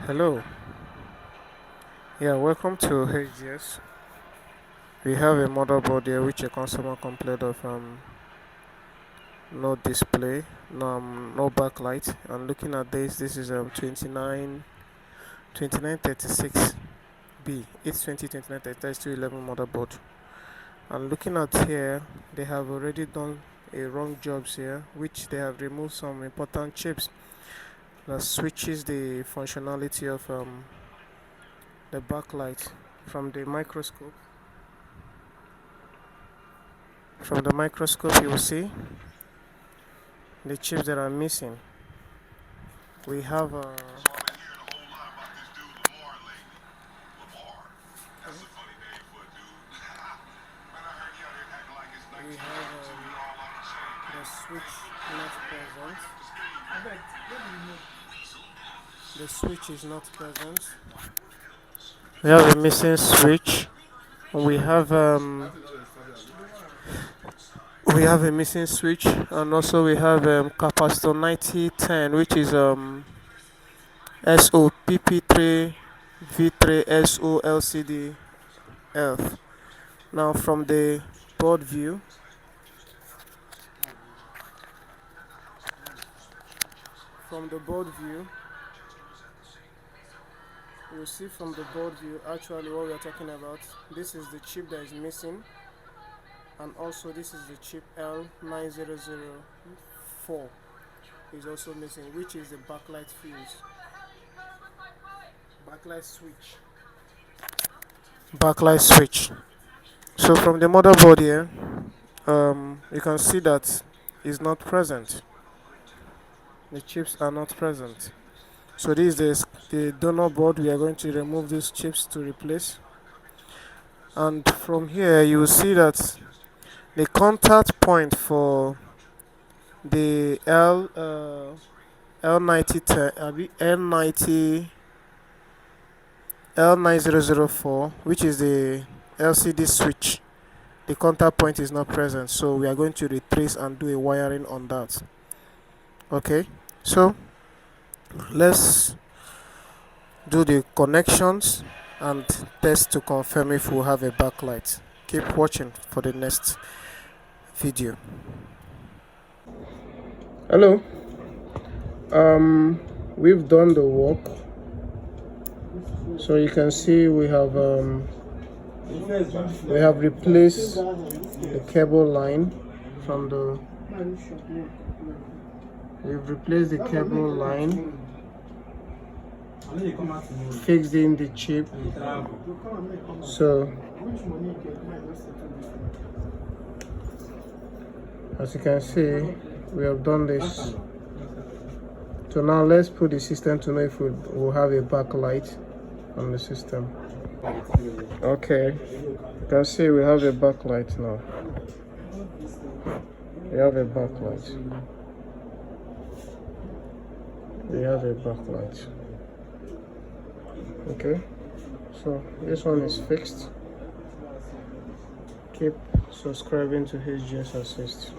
Hello, yeah, welcome to HGS. We have a motherboard here which a customer complained of no display, no backlight. And looking at this is 2936B. It's 2029 motherboard. And looking at here, they have already done a wrong jobs here, which they have removed some important chips that switches the functionality of the backlight from the microscope. From the microscope, you will see the chips that are missing. We have the switch not present. The switch is not present. We have a missing switch. We have a missing switch, and also we have capacitor 9010, which is SOPP3 V3 SO LCD F. Now from the board view, you'll see from the board view actually what we are talking about. This is the chip that is missing, and also this is the chip L9004 is also missing, which is the backlight fuse, backlight switch. So from the motherboard here, you can see that is not present. The chips are not present. So this is the donor board. We are going to remove these chips to replace. And from here you will see that the contact point for the L9004, which is the LCD switch, the contact point is not present. So we are going to retrace and do a wiring on that. Okay, so let's do the connections and test to confirm if we have a backlight. Keep watching for the next video. Hello, we've done the work, so you can see we have replaced the cable line from the fixed in the chip. So as you can see, we have done this. So now let's put the system to know if we will have a backlight on the system. Okay, you can see we have a backlight now. We have a backlight. Okay, so this one is fixed. Keep subscribing to HGS Assist.